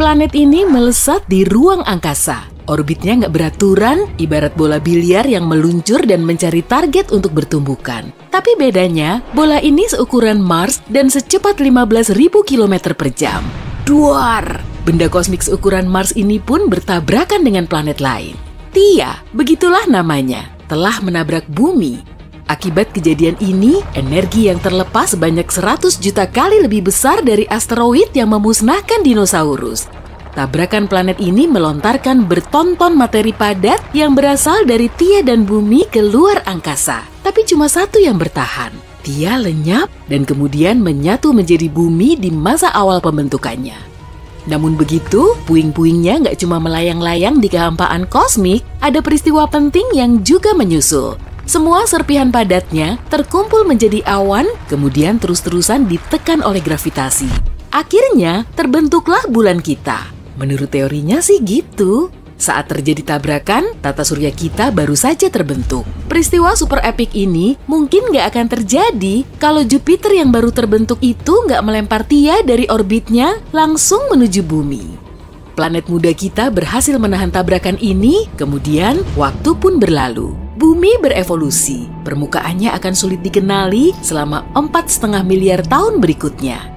Planet ini melesat di ruang angkasa. Orbitnya nggak beraturan, ibarat bola biliar yang meluncur dan mencari target untuk bertumbukan. Tapi bedanya, bola ini seukuran Mars dan secepat 15.000 km per jam. Duar! Benda kosmik seukuran Mars ini pun bertabrakan dengan planet lain. Theia, begitulah namanya, telah menabrak bumi. Akibat kejadian ini, energi yang terlepas sebanyak 100 juta kali lebih besar dari asteroid yang memusnahkan dinosaurus. Tabrakan planet ini melontarkan bertonton materi padat yang berasal dari Theia dan bumi ke luar angkasa. Tapi cuma satu yang bertahan. Theia lenyap dan kemudian menyatu menjadi bumi di masa awal pembentukannya. Namun begitu, puing-puingnya nggak cuma melayang-layang di kehampaan kosmik, ada peristiwa penting yang juga menyusul. Semua serpihan padatnya terkumpul menjadi awan, kemudian terus-terusan ditekan oleh gravitasi. Akhirnya, terbentuklah bulan kita. Menurut teorinya sih gitu. Saat terjadi tabrakan, tata surya kita baru saja terbentuk. Peristiwa super epik ini mungkin nggak akan terjadi kalau Jupiter yang baru terbentuk itu nggak melempar Theia dari orbitnya langsung menuju bumi. Planet muda kita berhasil menahan tabrakan ini, kemudian waktu pun berlalu. Bumi berevolusi, permukaannya akan sulit dikenali selama 4,5 miliar tahun berikutnya.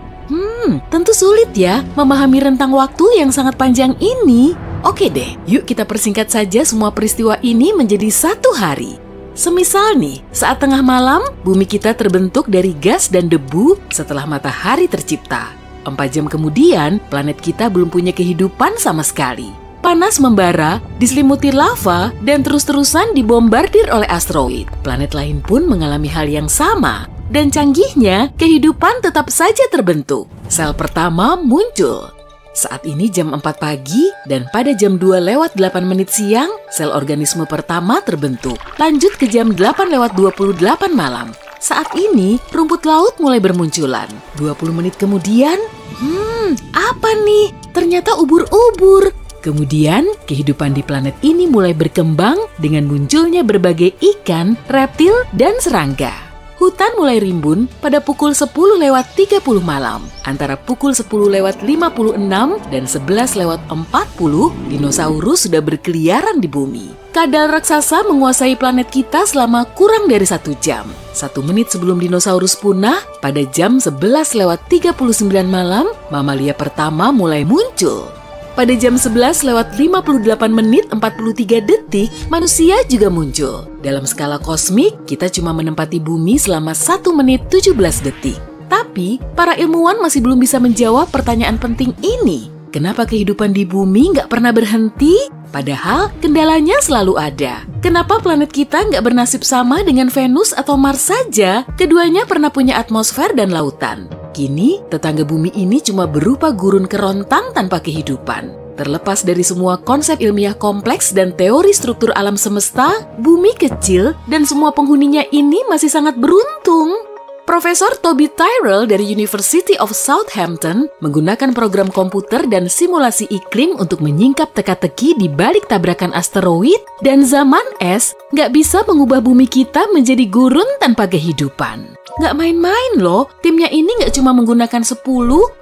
Tentu sulit ya memahami rentang waktu yang sangat panjang ini. Oke deh, yuk kita persingkat saja semua peristiwa ini menjadi satu hari. Semisal nih, saat tengah malam, bumi kita terbentuk dari gas dan debu setelah matahari tercipta. 4 jam kemudian, planet kita belum punya kehidupan sama sekali. Panas membara, diselimuti lava, dan terus-terusan dibombardir oleh asteroid. Planet lain pun mengalami hal yang sama. Dan canggihnya, kehidupan tetap saja terbentuk. Sel pertama muncul. Saat ini jam 4 pagi, dan pada jam 2:08 siang, sel organisme pertama terbentuk. Lanjut ke jam 8:28 malam. Saat ini, rumput laut mulai bermunculan. 20 menit kemudian, apa nih? Ternyata ubur-ubur. Kemudian, kehidupan di planet ini mulai berkembang dengan munculnya berbagai ikan, reptil, dan serangga. Hutan mulai rimbun pada pukul 10:30 malam. Antara pukul 10:56 dan 11:40, dinosaurus sudah berkeliaran di bumi. Kadal raksasa menguasai planet kita selama kurang dari 1 jam. 1 menit sebelum dinosaurus punah, pada jam 11:39 malam, mamalia pertama mulai muncul. Pada jam 11:58:43, manusia juga muncul. Dalam skala kosmik, kita cuma menempati bumi selama 1 menit 17 detik. Tapi, para ilmuwan masih belum bisa menjawab pertanyaan penting ini. Kenapa kehidupan di bumi nggak pernah berhenti? Padahal kendalanya selalu ada. Kenapa planet kita nggak bernasib sama dengan Venus atau Mars saja? Keduanya pernah punya atmosfer dan lautan. Kini, tetangga bumi ini cuma berupa gurun kerontang tanpa kehidupan. Terlepas dari semua konsep ilmiah kompleks dan teori struktur alam semesta, bumi kecil dan semua penghuninya ini masih sangat beruntung. Profesor Toby Tyrrell dari University of Southampton menggunakan program komputer dan simulasi iklim untuk menyingkap teka-teki di balik tabrakan asteroid, dan zaman es nggak bisa mengubah bumi kita menjadi gurun tanpa kehidupan. Nggak main-main loh, timnya ini nggak cuma menggunakan 10,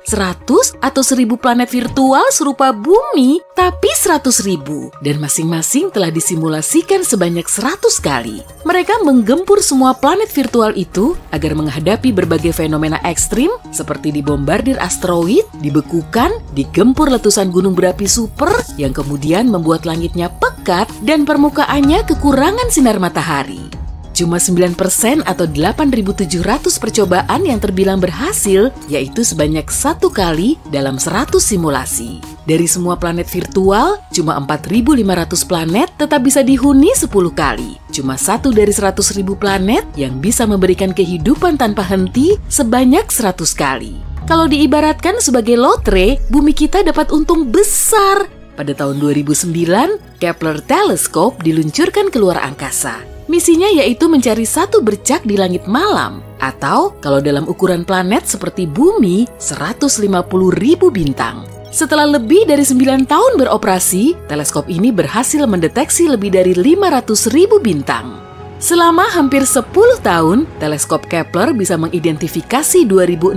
100, atau 1000 planet virtual serupa bumi, tapi 100.000. Dan masing-masing telah disimulasikan sebanyak 100 kali. Mereka menggempur semua planet virtual itu agar menghadapi berbagai fenomena ekstrim seperti dibombardir asteroid, dibekukan, digempur letusan gunung berapi super yang kemudian membuat langitnya pekat dan permukaannya kekurangan sinar matahari. Cuma 9% atau 8.700 percobaan yang terbilang berhasil, yaitu sebanyak 1 kali dalam 100 simulasi. Dari semua planet virtual, cuma 4.500 planet tetap bisa dihuni 10 kali. Cuma 1 dari 100.000 planet yang bisa memberikan kehidupan tanpa henti sebanyak 100 kali. Kalau diibaratkan sebagai lotre, bumi kita dapat untung besar. Pada tahun 2009, Kepler Telescope diluncurkan ke luar angkasa. Misinya yaitu mencari satu bercak di langit malam, atau kalau dalam ukuran planet seperti bumi, 150.000 bintang. Setelah lebih dari 9 tahun beroperasi, teleskop ini berhasil mendeteksi lebih dari 500.000 bintang. Selama hampir 10 tahun, teleskop Kepler bisa mengidentifikasi 2.600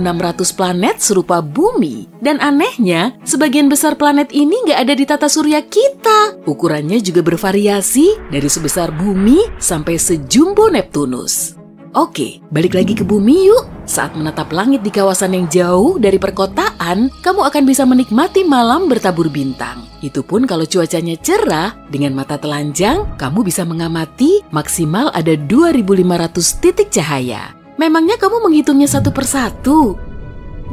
planet serupa Bumi. Dan anehnya, sebagian besar planet ini nggak ada di tata surya kita. Ukurannya juga bervariasi dari sebesar Bumi sampai sejumbo Neptunus. Oke, balik lagi ke Bumi yuk. Saat menatap langit di kawasan yang jauh dari perkotaan, kamu akan bisa menikmati malam bertabur bintang. Itu pun kalau cuacanya cerah, dengan mata telanjang, kamu bisa mengamati maksimal ada 2.500 titik cahaya. Memangnya kamu menghitungnya satu persatu?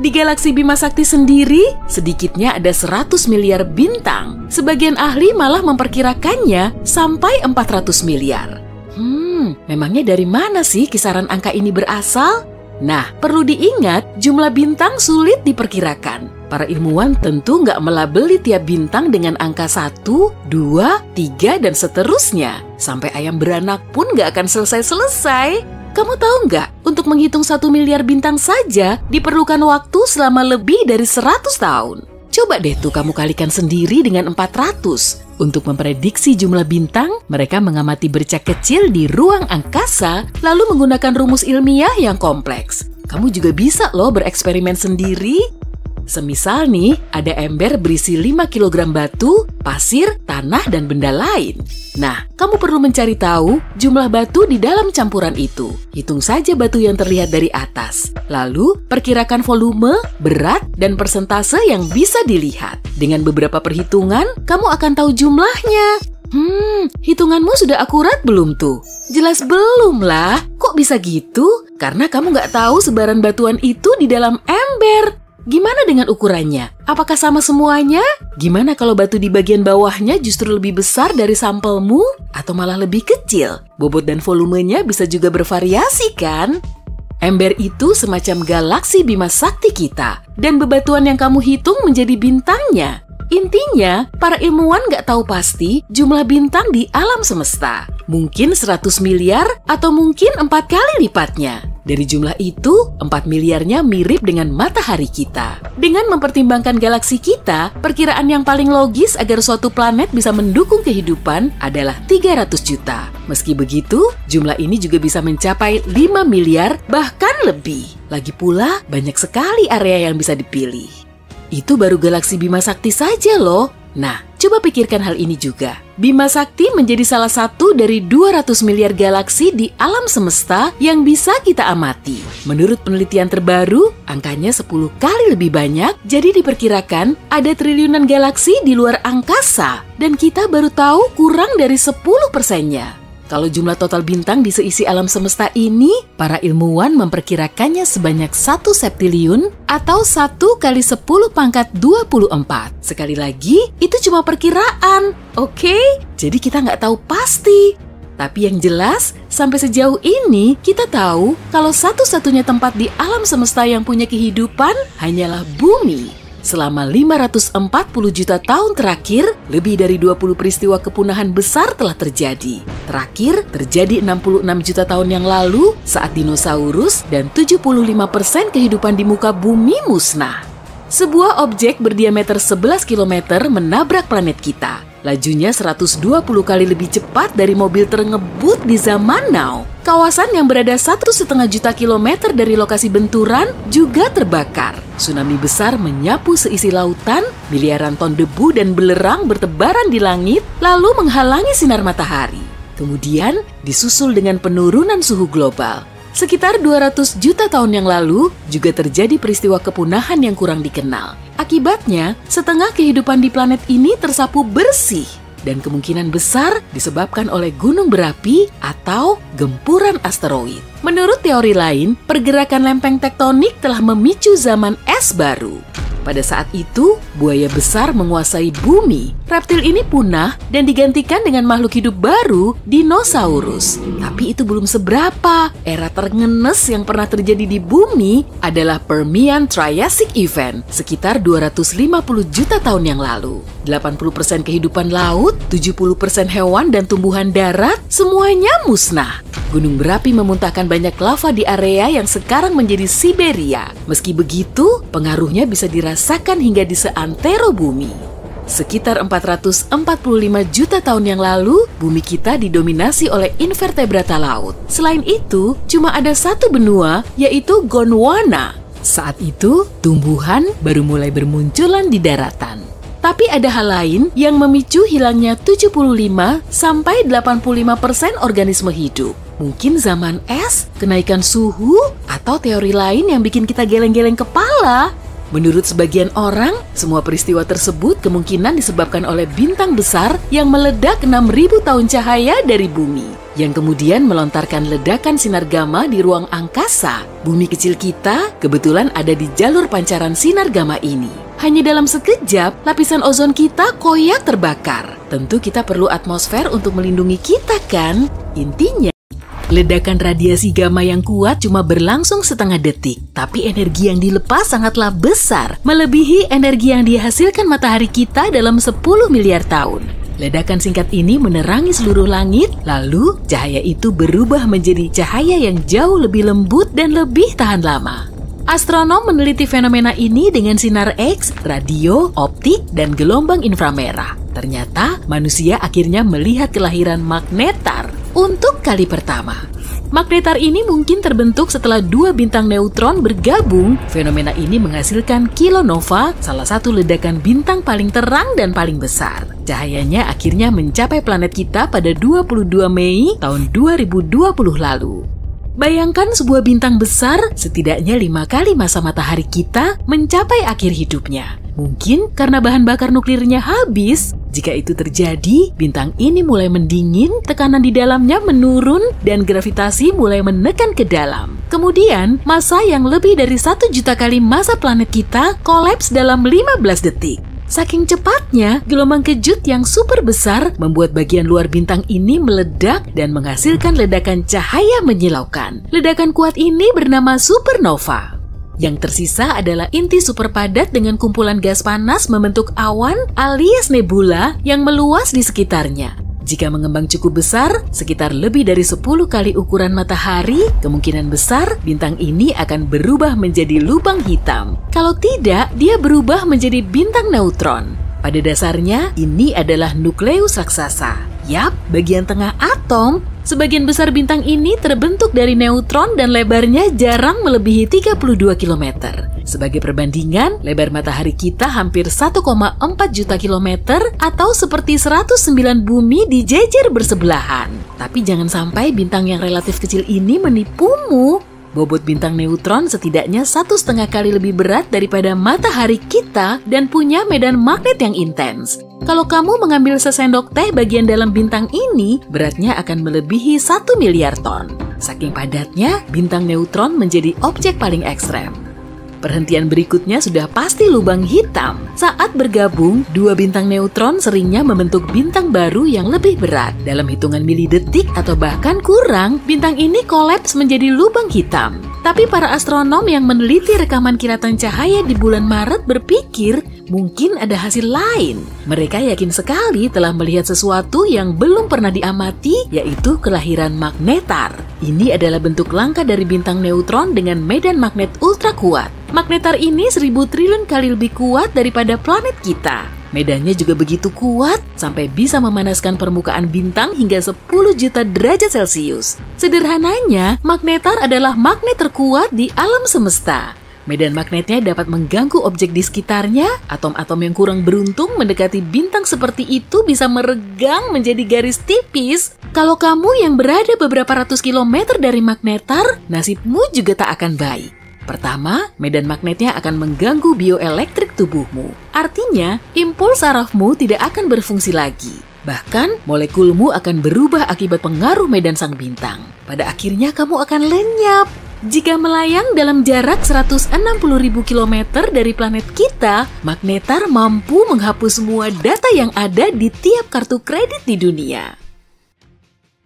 Di galaksi Bima Sakti sendiri, sedikitnya ada 100 miliar bintang. Sebagian ahli malah memperkirakannya sampai 400 miliar. Memangnya dari mana sih kisaran angka ini berasal? Nah, perlu diingat, jumlah bintang sulit diperkirakan. Para ilmuwan tentu nggak melabeli tiap bintang dengan angka 1, 2, 3, dan seterusnya. Sampai ayam beranak pun nggak akan selesai-selesai. Kamu tahu nggak, untuk menghitung 1 miliar bintang saja diperlukan waktu selama lebih dari 100 tahun. Coba deh tuh kamu kalikan sendiri dengan 400. Untuk memprediksi jumlah bintang, mereka mengamati bercak kecil di ruang angkasa, lalu menggunakan rumus ilmiah yang kompleks. Kamu juga bisa loh bereksperimen sendiri. Semisal nih, ada ember berisi 5 kg batu, pasir, tanah, dan benda lain. Nah, kamu perlu mencari tahu jumlah batu di dalam campuran itu. Hitung saja batu yang terlihat dari atas. Lalu, perkirakan volume, berat, dan persentase yang bisa dilihat. Dengan beberapa perhitungan, kamu akan tahu jumlahnya. Hitunganmu sudah akurat belum tuh? Jelas belum lah. Kok bisa gitu? Karena kamu nggak tahu sebaran batuan itu di dalam ember. Gimana dengan ukurannya? Apakah sama semuanya? Gimana kalau batu di bagian bawahnya justru lebih besar dari sampelmu? Atau malah lebih kecil? Bobot dan volumenya bisa juga bervariasi kan? Ember itu semacam galaksi Bima Sakti kita. Dan bebatuan yang kamu hitung menjadi bintangnya. Intinya, para ilmuwan nggak tahu pasti jumlah bintang di alam semesta. Mungkin 100 miliar atau mungkin 4 kali lipatnya. Dari jumlah itu, 4 miliarnya mirip dengan matahari kita. Dengan mempertimbangkan galaksi kita, perkiraan yang paling logis agar suatu planet bisa mendukung kehidupan adalah 300 juta. Meski begitu, jumlah ini juga bisa mencapai 5 miliar bahkan lebih. Lagi pula, banyak sekali area yang bisa dipilih. Itu baru galaksi Bima Sakti saja loh. Nah, coba pikirkan hal ini juga. Bima Sakti menjadi salah satu dari 200 miliar galaksi di alam semesta yang bisa kita amati. Menurut penelitian terbaru, angkanya 10 kali lebih banyak, jadi diperkirakan ada triliunan galaksi di luar angkasa. Dan kita baru tahu kurang dari 10%-nya. Kalau jumlah total bintang di seisi alam semesta ini, para ilmuwan memperkirakannya sebanyak 1 septiliun atau 1 kali 10 pangkat 24. Sekali lagi, itu cuma perkiraan, oke? Jadi kita nggak tahu pasti. Tapi yang jelas, sampai sejauh ini kita tahu kalau satu-satunya tempat di alam semesta yang punya kehidupan hanyalah Bumi. Selama 540 juta tahun terakhir, lebih dari 20 peristiwa kepunahan besar telah terjadi. Terakhir, terjadi 66 juta tahun yang lalu saat dinosaurus dan 75% kehidupan di muka bumi musnah. Sebuah objek berdiameter 11 km menabrak planet kita. Lajunya 120 kali lebih cepat dari mobil terengebut di zaman now. Kawasan yang berada 1,5 juta kilometer dari lokasi benturan juga terbakar. Tsunami besar menyapu seisi lautan, miliaran ton debu dan belerang bertebaran di langit, lalu menghalangi sinar matahari. Kemudian disusul dengan penurunan suhu global. Sekitar 200 juta tahun yang lalu juga terjadi peristiwa kepunahan yang kurang dikenal. Akibatnya, setengah kehidupan di planet ini tersapu bersih dan kemungkinan besar disebabkan oleh gunung berapi atau gempuran asteroid. Menurut teori lain, pergerakan lempeng tektonik telah memicu zaman es baru. Pada saat itu, buaya besar menguasai bumi. Reptil ini punah dan digantikan dengan makhluk hidup baru, dinosaurus. Tapi itu belum seberapa. Era terngenes yang pernah terjadi di bumi adalah Permian Triassic Event, sekitar 250 juta tahun yang lalu. 80% kehidupan laut, 70% hewan dan tumbuhan darat, semuanya musnah. Gunung berapi memuntahkan banyak lava di area yang sekarang menjadi Siberia. Meski begitu, pengaruhnya bisa dirasakan hingga di seantero bumi. Sekitar 445 juta tahun yang lalu, bumi kita didominasi oleh invertebrata laut. Selain itu, cuma ada satu benua, yaitu Gondwana. Saat itu, tumbuhan baru mulai bermunculan di daratan. Tapi ada hal lain yang memicu hilangnya 75-85% organisme hidup. Mungkin zaman es, kenaikan suhu, atau teori lain yang bikin kita geleng-geleng kepala. Menurut sebagian orang, semua peristiwa tersebut kemungkinan disebabkan oleh bintang besar yang meledak 6.000 tahun cahaya dari bumi, yang kemudian melontarkan ledakan sinar gamma di ruang angkasa. Bumi kecil kita kebetulan ada di jalur pancaran sinar gamma ini. Hanya dalam sekejap, lapisan ozon kita koyak terbakar. Tentu kita perlu atmosfer untuk melindungi kita kan? Intinya, ledakan radiasi gamma yang kuat cuma berlangsung setengah detik, tapi energi yang dilepas sangatlah besar, melebihi energi yang dihasilkan matahari kita dalam 10 miliar tahun. Ledakan singkat ini menerangi seluruh langit, lalu cahaya itu berubah menjadi cahaya yang jauh lebih lembut dan lebih tahan lama. Astronom meneliti fenomena ini dengan sinar X, radio, optik, dan gelombang inframerah. Ternyata manusia akhirnya melihat kelahiran magnetar untuk kali pertama. Magnetar ini mungkin terbentuk setelah dua bintang neutron bergabung. Fenomena ini menghasilkan kilonova, salah satu ledakan bintang paling terang dan paling besar. Cahayanya akhirnya mencapai planet kita pada 22 Mei tahun 2020 lalu. Bayangkan sebuah bintang besar setidaknya 5 kali masa matahari kita mencapai akhir hidupnya. Mungkin karena bahan bakar nuklirnya habis. Jika itu terjadi, bintang ini mulai mendingin, tekanan di dalamnya menurun, dan gravitasi mulai menekan ke dalam. Kemudian, massa yang lebih dari 1 juta kali massa planet kita kolaps dalam 15 detik. Saking cepatnya, gelombang kejut yang super besar membuat bagian luar bintang ini meledak dan menghasilkan ledakan cahaya menyilaukan. Ledakan kuat ini bernama supernova. Yang tersisa adalah inti super padat dengan kumpulan gas panas membentuk awan alias nebula yang meluas di sekitarnya. Jika mengembang cukup besar, sekitar lebih dari 10 kali ukuran matahari, kemungkinan besar bintang ini akan berubah menjadi lubang hitam. Kalau tidak, dia berubah menjadi bintang neutron. Pada dasarnya, ini adalah nukleus raksasa. Yap, bagian tengah atom. Sebagian besar bintang ini terbentuk dari neutron dan lebarnya jarang melebihi 32 km. Sebagai perbandingan, lebar matahari kita hampir 1,4 juta kilometer atau seperti 109 bumi dijejer bersebelahan. Tapi jangan sampai bintang yang relatif kecil ini menipumu. Bobot bintang neutron setidaknya 1,5 kali lebih berat daripada matahari kita dan punya medan magnet yang intens. Kalau kamu mengambil sesendok teh bagian dalam bintang ini, beratnya akan melebihi 1 miliar ton. Saking padatnya, bintang neutron menjadi objek paling ekstrem. Perhentian berikutnya sudah pasti lubang hitam. Saat bergabung, dua bintang neutron seringnya membentuk bintang baru yang lebih berat. Dalam hitungan milidetik atau bahkan kurang, bintang ini kolaps menjadi lubang hitam. Tapi para astronom yang meneliti rekaman kilatan cahaya di bulan Maret berpikir mungkin ada hasil lain. Mereka yakin sekali telah melihat sesuatu yang belum pernah diamati, yaitu kelahiran magnetar. Ini adalah bentuk langka dari bintang neutron dengan medan magnet ultra kuat. Magnetar ini 1000 triliun kali lebih kuat daripada planet kita. Medannya juga begitu kuat sampai bisa memanaskan permukaan bintang hingga 10 juta derajat Celcius. Sederhananya, magnetar adalah magnet terkuat di alam semesta. Medan magnetnya dapat mengganggu objek di sekitarnya. Atom-atom yang kurang beruntung mendekati bintang seperti itu bisa meregang menjadi garis tipis. Kalau kamu yang berada beberapa ratus kilometer dari magnetar, nasibmu juga tak akan baik. Pertama, medan magnetnya akan mengganggu bioelektrik tubuhmu. Artinya, impuls sarafmu tidak akan berfungsi lagi. Bahkan, molekulmu akan berubah akibat pengaruh medan sang bintang. Pada akhirnya kamu akan lenyap. Jika melayang dalam jarak 160.000 km dari planet kita, magnetar mampu menghapus semua data yang ada di tiap kartu kredit di dunia.